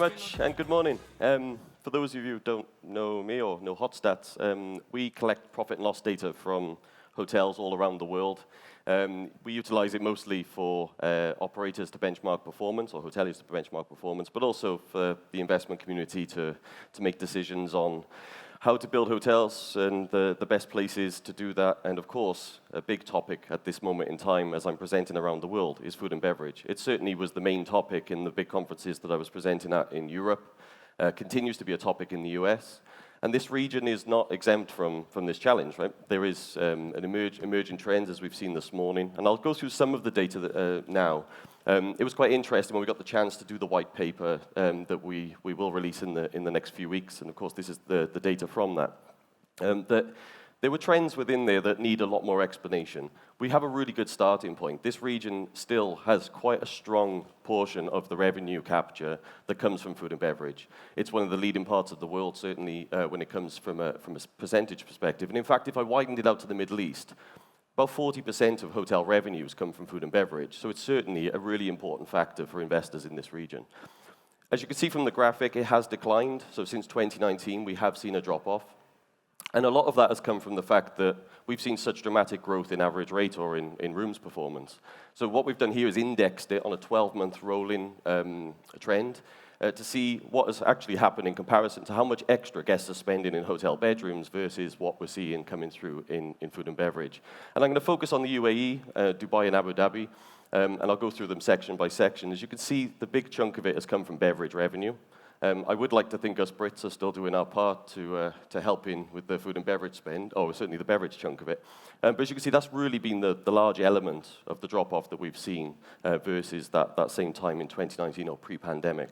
much, and good morning. For those of you who don't know me or know Hotstats, we collect profit and loss data from hotels all around the world. We utilize it mostly for operators to benchmark performance, or hoteliers to benchmark performance, but also for the investment community to make decisions on how to build hotels and the best places to do that. And of course, a big topic at this moment in time as I'm presenting around the world is food and beverage. It certainly was the main topic in the big conferences that I was presenting at in Europe, continues to be a topic in the US. And this region is not exempt from this challenge, right? There is an emerging trends, as we've seen this morning. And I'll go through some of the data now. It was quite interesting when we got the chance to do the white paper that we will release in the next few weeks. And of course, this is the data from that. That there were trends within there that need a lot more explanation. We have a really good starting point. This region still has quite a strong portion of the revenue capture that comes from food and beverage. It's one of the leading parts of the world, certainly when it comes from a percentage perspective. And in fact, if I widened it out to the Middle East, about 40% of hotel revenues come from food and beverage. So it's certainly a really important factor for investors in this region. As you can see from the graphic, it has declined. So since 2019, we have seen a drop-off. And a lot of that has come from the fact that we've seen such dramatic growth in average rate or in rooms performance. So what we've done here is indexed it on a 12-month rolling trend to see what has actually happened in comparison to how much extra guests are spending in hotel bedrooms versus what we're seeing coming through in food and beverage. And I'm going to focus on the UAE, Dubai and Abu Dhabi, and I'll go through them section by section. As you can see, the big chunk of it has come from beverage revenue. I would like to think us Brits are still doing our part to help in with the food and beverage spend, or certainly the beverage chunk of it. But as you can see, that's really been the large element of the drop-off that we've seen versus that same time in 2019 or pre-pandemic.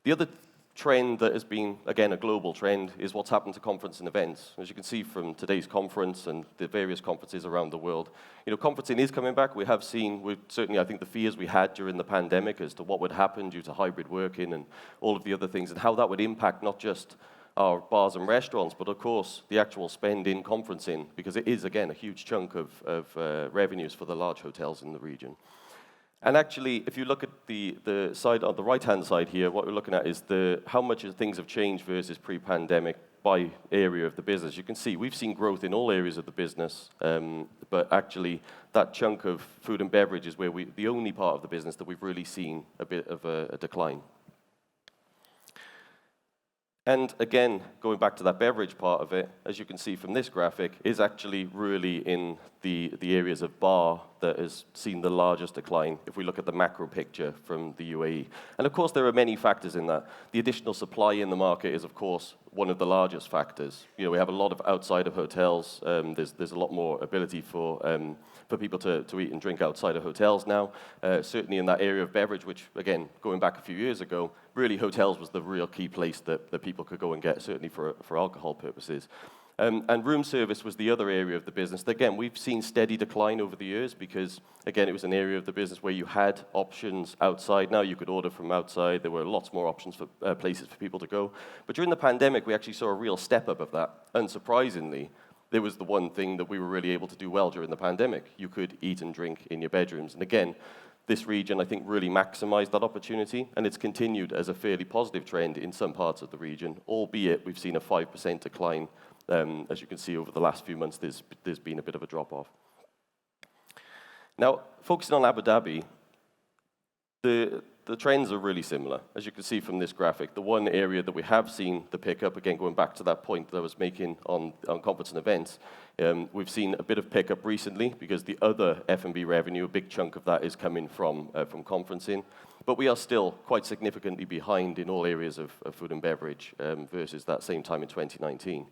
The other trend that has been, again, a global trend is what's happened to conference and events. As you can see from today's conference and the various conferences around the world, conferencing is coming back. We have seen, certainly I think the fears we had during the pandemic as to what would happen due to hybrid working and all of the other things and how that would impact not just our bars and restaurants, but of course the actual spend in conferencing, because it is, again, a huge chunk of revenues for the large hotels in the region. And actually, if you look at the side on the right-hand side here, what we're looking at is how much things have changed versus pre-pandemic by area of the business. You can see we've seen growth in all areas of the business, but actually that chunk of food and beverage is where the only part of the business that we've really seen a bit of a decline. And again, going back to that beverage part of it, as you can see from this graphic, is actually really in the areas of bar that has seen the largest decline if we look at the macro picture from the UAE. And of course, there are many factors in that. The additional supply in the market is, of course, one of the largest factors. We have a lot of outside of hotels. There's a lot more ability for people to eat and drink outside of hotels now. Certainly in that area of beverage, which, again, going back a few years ago, really hotels was the real key place that people could go and get, certainly for alcohol purposes. And room service was the other area of the business. Again, we've seen steady decline over the years because, again, it was an area of the business where you had options outside. Now you could order from outside. There were lots more options for places for people to go. But during the pandemic, we actually saw a real step up of that. Unsurprisingly, there was the one thing that we were really able to do well during the pandemic. You could eat and drink in your bedrooms. And again, this region, I think, really maximized that opportunity, and it's continued as a fairly positive trend in some parts of the region, albeit we've seen a 5% decline. As you can see, over the last few months, there's been a bit of a drop-off. Now, focusing on Abu Dhabi, the trends are really similar. As you can see from this graphic, the one area that we have seen the pickup, again, going back to that point that I was making on conference and events, we've seen a bit of pickup recently because the other F&B revenue, a big chunk of that is coming from conferencing. But we are still quite significantly behind in all areas of food and beverage versus that same time in 2019.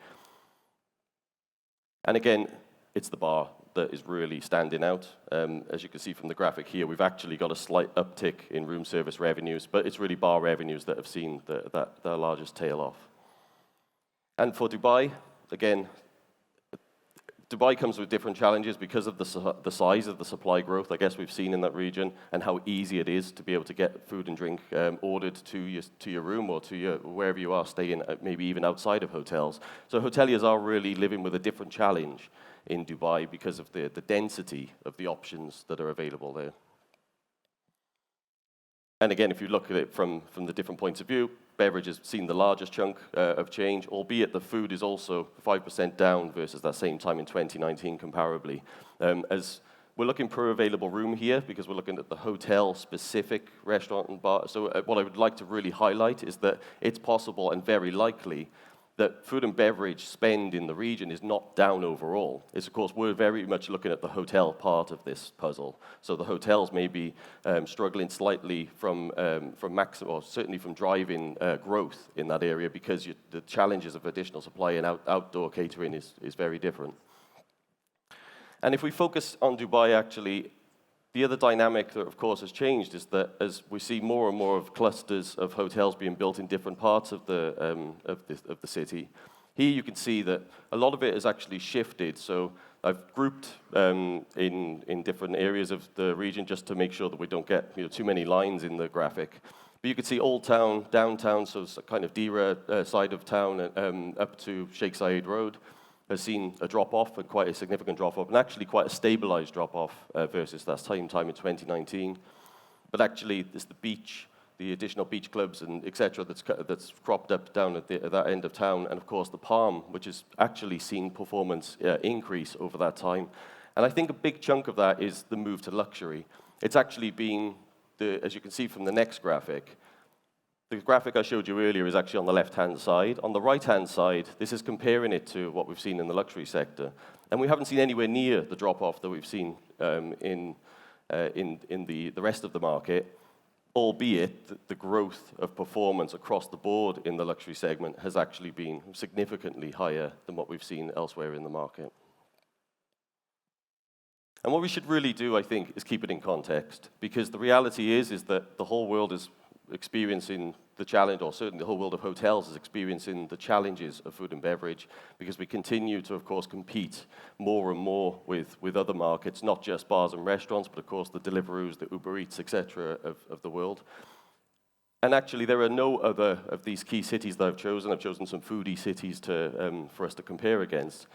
And again, it's the bar that is really standing out. As you can see from the graphic here, we've actually got a slight uptick in room service revenues, but it's really bar revenues that have seen the largest tail off. And for Dubai, again, Dubai comes with different challenges because of the size of the supply growth, I guess, we've seen in that region, and how easy it is to be able to get food and drink ordered to your room or to wherever you are staying, maybe even outside of hotels. So hoteliers are really living with a different challenge in Dubai because of the density of the options that are available there. And again, if you look at it from the different points of view, beverage has seen the largest chunk of change, albeit the food is also 5% down versus that same time in 2019 comparably. As we're looking per available room here because we're looking at the hotel-specific restaurant and bar. So what I would like to really highlight is that it's possible and very likely that food and beverage spend in the region is not down overall. It's, of course, we're very much looking at the hotel part of this puzzle. So the hotels may be struggling slightly from maximum, or certainly from driving growth in that area because the challenges of additional supply and outdoor catering is very different. And if we focus on Dubai, actually, the other dynamic that, of course, has changed is that as we see more and more of clusters of hotels being built in different parts of the city, here you can see that a lot of it has actually shifted. So I've grouped in different areas of the region just to make sure that we don't get too many lines in the graphic. But you can see Old Town, downtown, so it's kind of Dira side of town, up to Sheikh Zayed Road, has seen a drop-off, and quite a significant drop-off, and actually quite a stabilized drop-off versus that same time in 2019. But actually, there's the beach, the additional beach clubs and et cetera that's cropped up down at that end of town, and of course the Palm, which has actually seen performance increase over that time. And I think a big chunk of that is the move to luxury. It's actually been, as you can see from the next graphic, the graphic I showed you earlier is actually on the left-hand side. On the right-hand side, this is comparing it to what we've seen in the luxury sector. And we haven't seen anywhere near the drop-off that we've seen in the rest of the market, albeit the growth of performance across the board in the luxury segment has actually been significantly higher than what we've seen elsewhere in the market. And what we should really do, I think, is keep it in context, because the reality is that the whole world is experiencing the challenge, or certainly the whole world of hotels is experiencing the challenges of food and beverage, because we continue to, of course, compete more and more with other markets, not just bars and restaurants, but of course the Deliveroos, the Uber Eats, etc. of the world. And actually, there are no other of these key cities that I've chosen. I've chosen some foodie cities for us to compare against.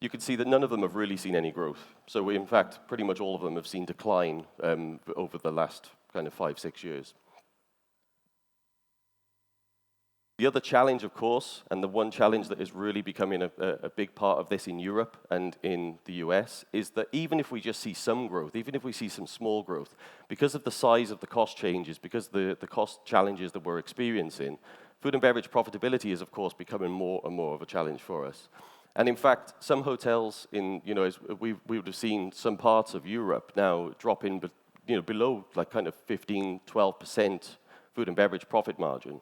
You can see that none of them have really seen any growth. So in fact, pretty much all of them have seen decline over the last kind of 5-6 years. The other challenge, of course, and the one challenge that is really becoming a big part of this in Europe and in the US, is that even if we just see some growth, even if we see some small growth, because of the size of the cost changes, because the cost challenges that we're experiencing, food and beverage profitability is, of course, becoming more and more of a challenge for us. And in fact, some hotels as we would have seen some parts of Europe now dropping below like kind of 15-12% food and beverage profit margin.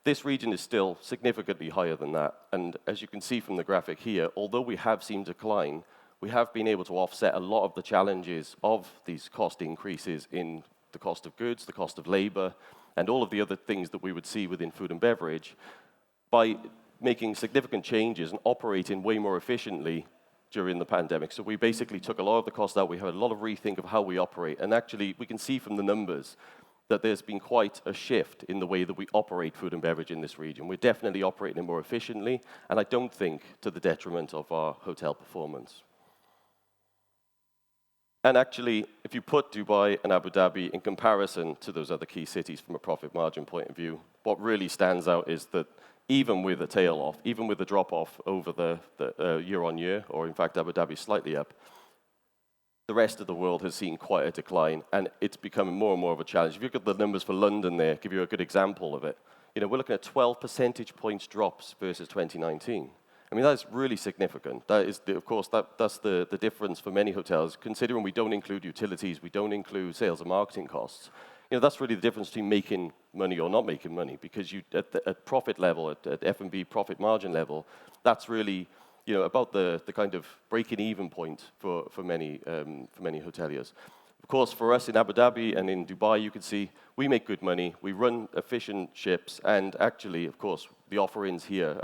This region is still significantly higher than that. And as you can see from the graphic here, although we have seen decline, we have been able to offset a lot of the challenges of these cost increases in the cost of goods, the cost of labor, and all of the other things that we would see within food and beverage by making significant changes and operating way more efficiently during the pandemic. So we basically took a lot of the cost out. We had a lot of rethink of how we operate. And actually, we can see from the numbers that there's been quite a shift in the way that we operate food and beverage in this region. We're definitely operating it more efficiently, and I don't think to the detriment of our hotel performance. And actually, if you put Dubai and Abu Dhabi in comparison to those other key cities from a profit margin point of view, what really stands out is that even with a tail off, even with a drop off over the year on year, or in fact Abu Dhabi slightly up, the rest of the world has seen quite a decline, and it's becoming more and more of a challenge. If you look at the numbers for London there, give you a good example of it. We're looking at 12 percentage points drops versus 2019. I mean, that's really significant. That is, of course, that's the difference for many hotels, considering we don't include utilities, we don't include sales and marketing costs. That's really the difference between making money or not making money, because at profit level, at F&B profit margin level, that's really about the kind of breaking even point for many hoteliers. Of course, for us in Abu Dhabi and in Dubai, you can see we make good money, we run efficient ships, and actually, of course, the offerings here,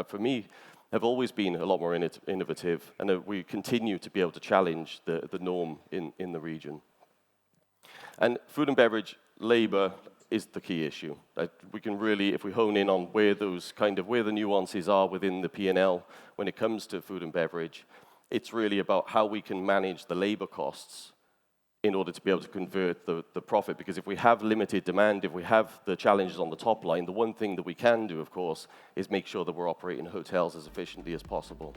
for me, have always been a lot more innovative, and we continue to be able to challenge the norm in the region. And food and beverage labor is the key issue. We can really, if we hone in on where the nuances are within the P&L when it comes to food and beverage, it's really about how we can manage the labor costs in order to be able to convert the profit. Because if we have limited demand, if we have the challenges on the top line, the one thing that we can do, of course, is make sure that we're operating hotels as efficiently as possible.